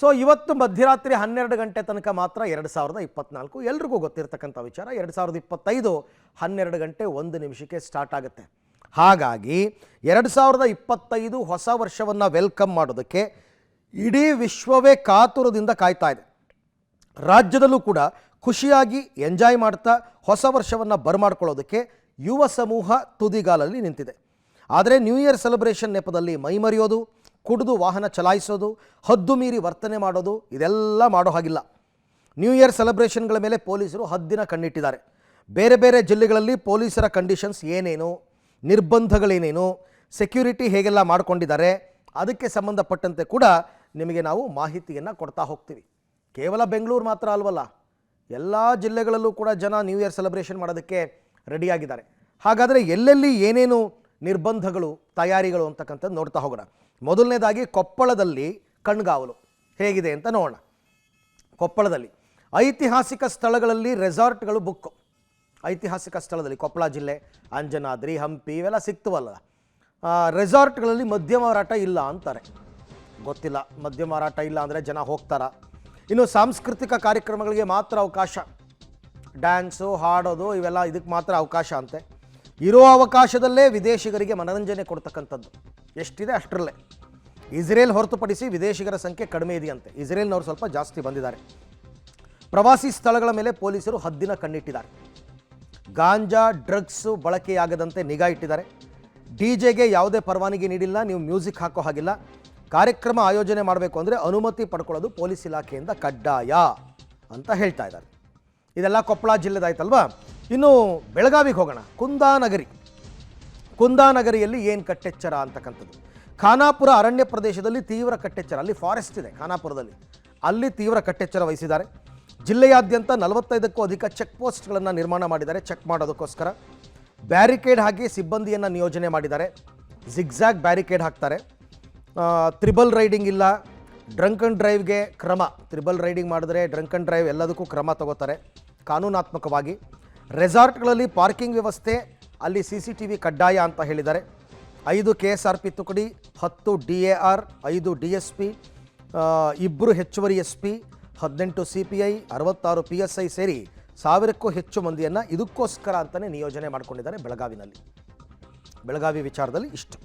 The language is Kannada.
ಸೊ ಇವತ್ತು ಮಧ್ಯರಾತ್ರಿ 12 ಗಂಟೆ ತನಕ ಮಾತ್ರ 2024 ಎಲ್ರಿಗೂ ಗೊತ್ತಿರತಕ್ಕಂಥ ವಿಚಾರ. 2025 12 ಗಂಟೆ 1 ನಿಮಿಷಕ್ಕೆ ಸ್ಟಾರ್ಟ್ ಆಗುತ್ತೆ. ಹಾಗಾಗಿ 2025 ಹೊಸ ವರ್ಷವನ್ನು ವೆಲ್ಕಮ್ ಮಾಡೋದಕ್ಕೆ ಇಡೀ ವಿಶ್ವವೇ ಕಾತುರದಿಂದ ಕಾಯ್ತಾ ಇದೆ. ರಾಜ್ಯದಲ್ಲೂ ಕೂಡ ಖುಷಿಯಾಗಿ ಎಂಜಾಯ್ ಮಾಡ್ತಾ ಹೊಸ ವರ್ಷವನ್ನು ಬರಮಾಡ್ಕೊಳ್ಳೋದಕ್ಕೆ ಯುವ ಸಮೂಹ ತುದಿಗಾಲಲ್ಲಿ ನಿಂತಿದೆ. ಆದರೆ ನ್ಯೂ ಇಯರ್ ಸೆಲೆಬ್ರೇಷನ್ ನೆಪದಲ್ಲಿ ಮೈಮರೆಯೋದು, ಕುಡಿದು ವಾಹನ ಚಲಾಯಿಸೋದು, ಹದ್ದು ಮೀರಿ ವರ್ತನೆ ಮಾಡೋದು ಇದೆಲ್ಲ ಮಾಡೋ ಹಾಗಿಲ್ಲ. ನ್ಯೂ ಇಯರ್ ಸೆಲೆಬ್ರೇಷನ್ಗಳ ಮೇಲೆ ಪೊಲೀಸರು ಹದ್ದಿನ ಕಣ್ಣಿಟ್ಟಿದ್ದಾರೆ. ಬೇರೆ ಬೇರೆ ಜಿಲ್ಲೆಗಳಲ್ಲಿ ಪೊಲೀಸರ ಕಂಡೀಷನ್ಸ್ ಏನೇನು, ನಿರ್ಬಂಧಗಳೇನೇನು, ಸೆಕ್ಯೂರಿಟಿ ಹೇಗೆಲ್ಲ ಮಾಡ್ಕೊಂಡಿದ್ದಾರೆ, ಅದಕ್ಕೆ ಸಂಬಂಧಪಟ್ಟಂತೆ ಕೂಡ ನಿಮಗೆ ನಾವು ಮಾಹಿತಿಯನ್ನು ಕೊಡ್ತಾ ಹೋಗ್ತೀವಿ. ಕೇವಲ ಬೆಂಗಳೂರು ಮಾತ್ರ ಅಲ್ವಲ್ಲ, ಎಲ್ಲ ಜಿಲ್ಲೆಗಳಲ್ಲೂ ಕೂಡ ಜನ ನ್ಯೂ ಇಯರ್ ಸೆಲೆಬ್ರೇಷನ್ ಮಾಡೋದಕ್ಕೆ ರೆಡಿಯಾಗಿದ್ದಾರೆ. ಹಾಗಾದರೆ ಎಲ್ಲೆಲ್ಲಿ ಏನೇನು ನಿರ್ಬಂಧಗಳು, ತಯಾರಿಗಳು ಅಂತಕ್ಕಂಥದ್ದು ನೋಡ್ತಾ ಹೋಗೋಣ. ಮೊದಲನೇದಾಗಿ ಕೊಪ್ಪಳದಲ್ಲಿ ಕಣ್ಗಾವಲು ಹೇಗಿದೆ ಅಂತ ನೋಡೋಣ. ಕೊಪ್ಪಳದಲ್ಲಿ ಐತಿಹಾಸಿಕ ಸ್ಥಳಗಳಲ್ಲಿ ರೆಸಾರ್ಟ್ಗಳು ಬುಕ್ಕು. ಐತಿಹಾಸಿಕ ಸ್ಥಳದಲ್ಲಿ ಕೊಪ್ಪಳ ಜಿಲ್ಲೆ ಅಂಜನಾದ್ರಿ, ಹಂಪಿ ಇವೆಲ್ಲ ಸಿಗ್ತವಲ್ಲ, ರೆಸಾರ್ಟ್ಗಳಲ್ಲಿ ಮದ್ಯ ಮಾರಾಟ ಇಲ್ಲ ಅಂತಾರೆ. ಗೊತ್ತಿಲ್ಲ, ಮದ್ಯ ಮಾರಾಟ ಇಲ್ಲ ಅಂದರೆ ಜನ ಹೋಗ್ತಾರ. ಇನ್ನು ಸಾಂಸ್ಕೃತಿಕ ಕಾರ್ಯಕ್ರಮಗಳಿಗೆ ಮಾತ್ರ ಅವಕಾಶ, ಡ್ಯಾನ್ಸು ಹಾಡೋದು ಇವೆಲ್ಲ ಇದಕ್ಕೆ ಮಾತ್ರ ಅವಕಾಶ ಅಂತೆ. ಇರೋ ಅವಕಾಶದಲ್ಲೇ ವಿದೇಶಿಗರಿಗೆ ಮನರಂಜನೆ ಕೊಡ್ತಕ್ಕಂಥದ್ದು ಎಷ್ಟಿದೆ ಅಷ್ಟರಲ್ಲೇ. ಇಸ್ರೇಲ್ ಹೊರತುಪಡಿಸಿ ವಿದೇಶಿಗರ ಸಂಖ್ಯೆ ಕಡಿಮೆ ಇದೆಯಂತೆ. ಇಸ್ರೇಲ್ನವರು ಸ್ವಲ್ಪ ಜಾಸ್ತಿ ಬಂದಿದ್ದಾರೆ. ಪ್ರವಾಸಿ ಸ್ಥಳಗಳ ಮೇಲೆ ಪೊಲೀಸರು ಹದ್ದಿನ ಕಣ್ಣಿಟ್ಟಿದ್ದಾರೆ. ಗಾಂಜಾ, ಡ್ರಗ್ಸು ಬಳಕೆಯಾಗದಂತೆ ನಿಗಾ ಇಟ್ಟಿದ್ದಾರೆ. ಡಿಜೆಗೆ ಯಾವುದೇ ಪರವಾನಗಿ ನೀಡಿಲ್ಲ, ನೀವು ಮ್ಯೂಸಿಕ್ ಹಾಕೋ ಹಾಗಿಲ್ಲ. ಕಾರ್ಯಕ್ರಮ ಆಯೋಜನೆ ಮಾಡಬೇಕು ಅಂದರೆ ಅನುಮತಿ ಪಡ್ಕೊಳ್ಳೋದು ಪೊಲೀಸ್ ಇಲಾಖೆಯಿಂದ ಕಡ್ಡಾಯ ಅಂತ ಹೇಳ್ತಾ ಇದ್ದಾರೆ. ಇದೆಲ್ಲ ಕೊಪ್ಪಳ ಜಿಲ್ಲೆದಾಯ್ತಲ್ವಾ. ಇನ್ನು ಬೆಳಗಾವಿಗೆ ಹೋಗೋಣ. ಕುಂದಾನಗರಿಯಲ್ಲಿ ಏನು ಕಟ್ಟೆಚ್ಚರ ಅಂತಕ್ಕಂಥದ್ದು. ಖಾನಾಪುರ ಅರಣ್ಯ ಪ್ರದೇಶದಲ್ಲಿ ತೀವ್ರ ಕಟ್ಟೆಚ್ಚರ. ಅಲ್ಲಿ ಫಾರೆಸ್ಟ್ ಇದೆ ಖಾನಾಪುರದಲ್ಲಿ, ಅಲ್ಲಿ ತೀವ್ರ ಕಟ್ಟೆಚ್ಚರ ವಹಿಸಿದ್ದಾರೆ. ಜಿಲ್ಲೆಯಾದ್ಯಂತ 45ಕ್ಕೂ ಅಧಿಕ ಚೆಕ್ ಪೋಸ್ಟ್ಗಳನ್ನು ನಿರ್ಮಾಣ ಮಾಡಿದ್ದಾರೆ. ಚೆಕ್ ಮಾಡೋದಕ್ಕೋಸ್ಕರ ಬ್ಯಾರಿಕೇಡ್ ಹಾಕಿ ಸಿಬ್ಬಂದಿಯನ್ನು ನಿಯೋಜನೆ ಮಾಡಿದ್ದಾರೆ. ಜಿಗ್ಜ್ಯಾಗ್ ಬ್ಯಾರಿಕೇಡ್ ಹಾಕ್ತಾರೆ. ತ್ರಿಬಲ್ ರೈಡಿಂಗ್ ಇಲ್ಲ, ಡ್ರಂಕ್ ಆ್ಯಂಡ್ ಡ್ರೈವ್ಗೆ ಕ್ರಮ. ತ್ರಿಬಲ್ ರೈಡಿಂಗ್ ಮಾಡಿದ್ರೆ ಡ್ರಂಕ್ ಆ್ಯಂಡ್ ಡ್ರೈವ್ ಎಲ್ಲದಕ್ಕೂ ಕ್ರಮ ತಗೋತಾರೆ ಕಾನೂನಾತ್ಮಕವಾಗಿ. ರೆಸಾರ್ಟ್ಗಳಲ್ಲಿ ಪಾರ್ಕಿಂಗ್ ವ್ಯವಸ್ಥೆ, ಅಲ್ಲಿ CCTV ಕಡ್ಡಾಯ ಅಂತ ಹೇಳಿದ್ದಾರೆ. 5 KSRP ತುಕಡಿ, 10 DAR, 5 DSP, 2 ಹೆಚ್ಚುವರಿ SP, 18 CPI, 66 PSI ಸೇರಿ 1000ಕ್ಕೂ ಹೆಚ್ಚು ಮಂದಿಯನ್ನು ಇದಕ್ಕೋಸ್ಕರ ಅಂತಲೇ ನಿಯೋಜನೆ ಮಾಡಿಕೊಂಡಿದ್ದಾರೆ ಬೆಳಗಾವಿನಲ್ಲಿ. ಬೆಳಗಾವಿ ವಿಚಾರದಲ್ಲಿ ಇಷ್ಟು.